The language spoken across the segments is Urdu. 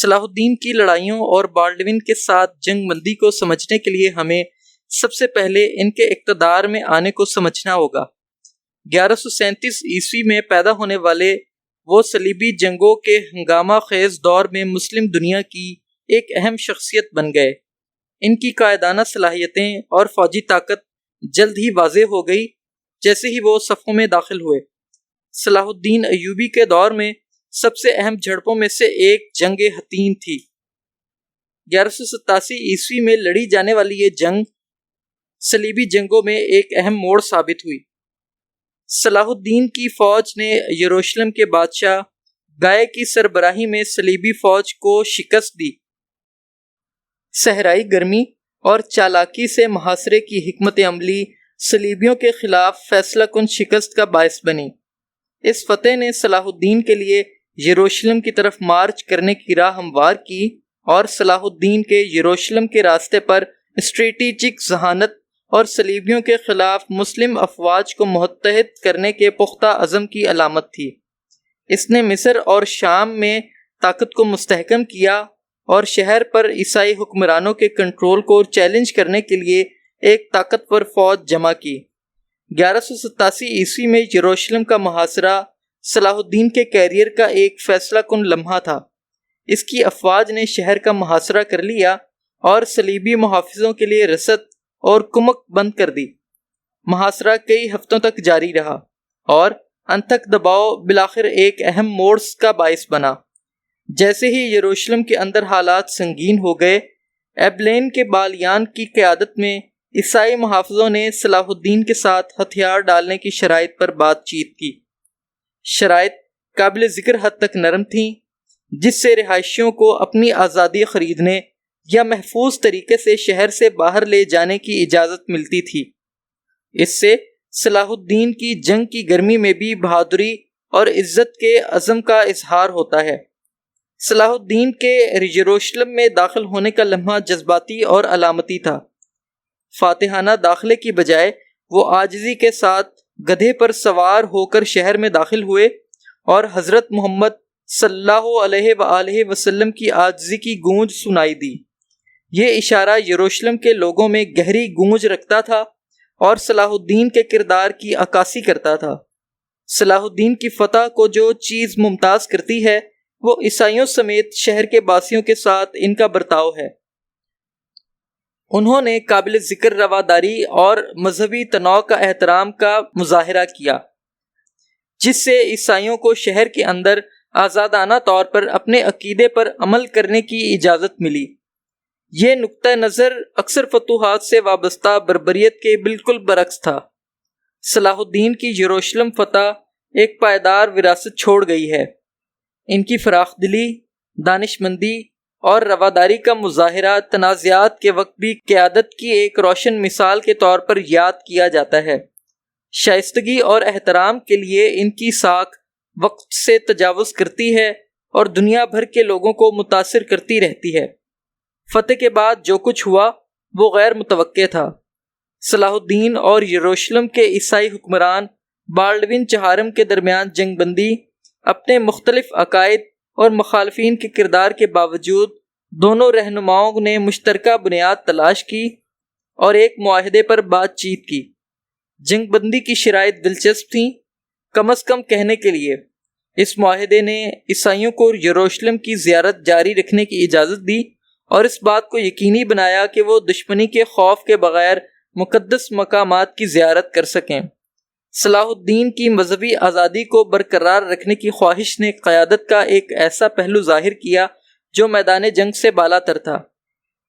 صلاح الدین کی لڑائیوں اور بالڈوین کے ساتھ جنگ بندی کو سمجھنے کے لیے ہمیں سب سے پہلے ان کے اقتدار میں آنے کو سمجھنا ہوگا۔ 1137 عیسوی میں پیدا ہونے والے وہ صلیبی جنگوں کے ہنگامہ خیز دور میں مسلم دنیا کی ایک اہم شخصیت بن گئے۔ ان کی قائدانہ صلاحیتیں اور فوجی طاقت جلد ہی واضح ہو گئی جیسے ہی وہ صفوں میں داخل ہوئے۔ صلاح الدین ایوبی کے دور میں سب سے اہم جھڑپوں میں سے ایک جنگ حطین تھی۔ 1187 عیسوی میں لڑی جانے والی یہ جنگ صلیبی جنگوں میں ایک اہم موڑ ثابت ہوئی۔ صلاح الدین کی فوج نے یروشلم کے بادشاہ گائے کی سربراہی میں صلیبی فوج کو شکست دی۔ صحرائی گرمی اور چالاکی سے محاصرے کی حکمت عملی صلیبیوں کے خلاف فیصلہ کن شکست کا باعث بنی۔ اس فتح نے صلاح الدین کے لیے یروشلم کی طرف مارچ کرنے کی راہ ہموار کی اور صلاح الدین کے یروشلم کے راستے پر اسٹریٹجک ذہانت اور صلیبیوں کے خلاف مسلم افواج کو متحد کرنے کے پختہ عزم کی علامت تھی۔ اس نے مصر اور شام میں طاقت کو مستحکم کیا اور شہر پر عیسائی حکمرانوں کے کنٹرول کو چیلنج کرنے کے لیے ایک طاقتور فوج جمع کی۔ 1187 عیسوی میں یروشلم کا محاصرہ صلاح الدین کے کیریئر کا ایک فیصلہ کن لمحہ تھا۔ اس کی افواج نے شہر کا محاصرہ کر لیا اور صلیبی محافظوں کے لیے رسد اور کمک بند کر دی۔ محاصرہ کئی ہفتوں تک جاری رہا اور انتھک دباؤ بالآخر ایک اہم موڑ کا باعث بنا۔ جیسے ہی یروشلم کے اندر حالات سنگین ہو گئے، ایبلین کے بالیان کی قیادت میں عیسائی محافظوں نے صلاح الدین کے ساتھ ہتھیار ڈالنے کی شرائط پر بات چیت کی۔ شرائط قابل ذکر حد تک نرم تھیں، جس سے رہائشیوں کو اپنی آزادی خریدنے یا محفوظ طریقے سے شہر سے باہر لے جانے کی اجازت ملتی تھی۔ اس سے صلاح الدین کی جنگ کی گرمی میں بھی بہادری اور عزت کے عزم کا اظہار ہوتا ہے۔ صلاح الدین کے یروشلم میں داخل ہونے کا لمحہ جذباتی اور علامتی تھا۔ فاتحانہ داخلے کی بجائے وہ عاجزی کے ساتھ گدھے پر سوار ہو کر شہر میں داخل ہوئے اور حضرت محمد صلی اللہ علیہ وآلہ وسلم کی عاجزی کی گونج سنائی دی۔ یہ اشارہ یروشلم کے لوگوں میں گہری گونج رکھتا تھا اور صلاح الدین کے کردار کی عکاسی کرتا تھا۔ صلاح الدین کی فتح کو جو چیز ممتاز کرتی ہے وہ عیسائیوں سمیت شہر کے باسیوں کے ساتھ ان کا برتاؤ ہے۔ انہوں نے قابل ذکر رواداری اور مذہبی تنوع کا احترام کا مظاہرہ کیا، جس سے عیسائیوں کو شہر کے اندر آزادانہ طور پر اپنے عقیدے پر عمل کرنے کی اجازت ملی۔ یہ نقطہ نظر اکثر فتوحات سے وابستہ بربریت کے بالکل برعکس تھا۔ صلاح الدین کی یروشلم فتح ایک پائیدار وراثت چھوڑ گئی ہے۔ ان کی فراخ دلی، دانش مندی اور رواداری کا مظاہرہ تنازعات کے وقت بھی قیادت کی ایک روشن مثال کے طور پر یاد کیا جاتا ہے۔ شائستگی اور احترام کے لیے ان کی ساکھ وقت سے تجاوز کرتی ہے اور دنیا بھر کے لوگوں کو متاثر کرتی رہتی ہے۔ فتح کے بعد جو کچھ ہوا وہ غیر متوقع تھا۔ صلاح الدین اور یروشلم کے عیسائی حکمران بالڈوین چہارم کے درمیان جنگ بندی اپنے مختلف عقائد اور مخالفین کے کردار کے باوجود دونوں رہنماؤں نے مشترکہ بنیاد تلاش کی اور ایک معاہدے پر بات چیت کی۔ جنگ بندی کی شرائط دلچسپ تھیں، کم از کم کہنے کے لیے۔ اس معاہدے نے عیسائیوں کو یروشلم کی زیارت جاری رکھنے کی اجازت دی اور اس بات کو یقینی بنایا کہ وہ دشمنی کے خوف کے بغیر مقدس مقامات کی زیارت کر سکیں۔ صلاح الدین کی مذہبی آزادی کو برقرار رکھنے کی خواہش نے قیادت کا ایک ایسا پہلو ظاہر کیا جو میدان جنگ سے بالا تر تھا۔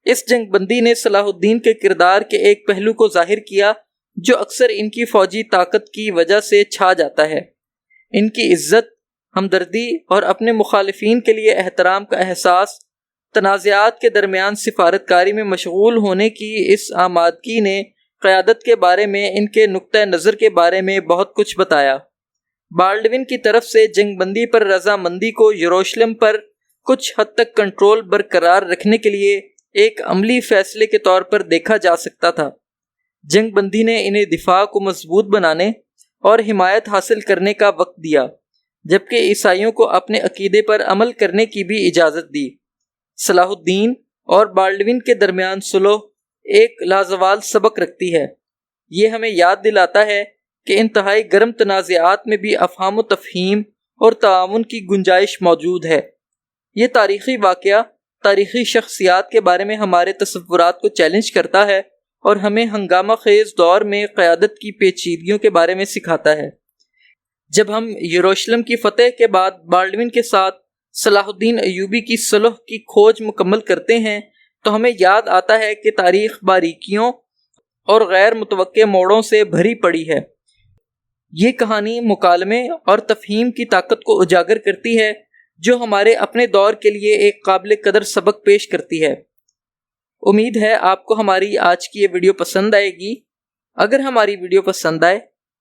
اس جنگ بندی نے صلاح الدین کے کردار کے ایک پہلو کو ظاہر کیا جو اکثر ان کی فوجی طاقت کی وجہ سے چھا جاتا ہے۔ ان کی عزت، ہمدردی اور اپنے مخالفین کے لیے احترام کا احساس، تنازعات کے درمیان سفارت کاری میں مشغول ہونے کی اس آمادگی نے قیادت کے بارے میں ان کے نقطہ نظر کے بارے میں بہت کچھ بتایا۔ بالڈوین کی طرف سے جنگ بندی پر رضامندی کو یروشلم پر کچھ حد تک کنٹرول برقرار رکھنے کے لیے ایک عملی فیصلے کے طور پر دیکھا جا سکتا تھا۔ جنگ بندی نے انہیں دفاع کو مضبوط بنانے اور حمایت حاصل کرنے کا وقت دیا، جبکہ عیسائیوں کو اپنے عقیدے پر عمل کرنے کی بھی اجازت دی۔ صلاح الدین اور بالڈوین کے درمیان صلح ایک لازوال سبق رکھتی ہے۔ یہ ہمیں یاد دلاتا ہے کہ انتہائی گرم تنازعات میں بھی افہام و تفہیم اور تعاون کی گنجائش موجود ہے۔ یہ تاریخی واقعہ تاریخی شخصیات کے بارے میں ہمارے تصورات کو چیلنج کرتا ہے اور ہمیں ہنگامہ خیز دور میں قیادت کی پیچیدگیوں کے بارے میں سکھاتا ہے۔ جب ہم یروشلم کی فتح کے بعد بالڈوین کے ساتھ صلاح الدین ایوبی کی صلح کی کھوج مکمل کرتے ہیں تو ہمیں یاد آتا ہے کہ تاریخ باریکیوں اور غیر متوقع موڑوں سے بھری پڑی ہے۔ یہ کہانی مکالمے اور تفہیم کی طاقت کو اجاگر کرتی ہے جو ہمارے اپنے دور کے لیے ایک قابل قدر سبق پیش کرتی ہے۔ امید ہے آپ کو ہماری آج کی یہ ویڈیو پسند آئے گی۔ اگر ہماری ویڈیو پسند آئے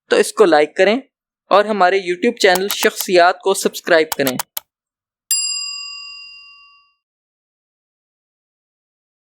تو اس کو لائک کریں اور ہمارے YouTube چینل شخصیات کو سبسکرائب کریں۔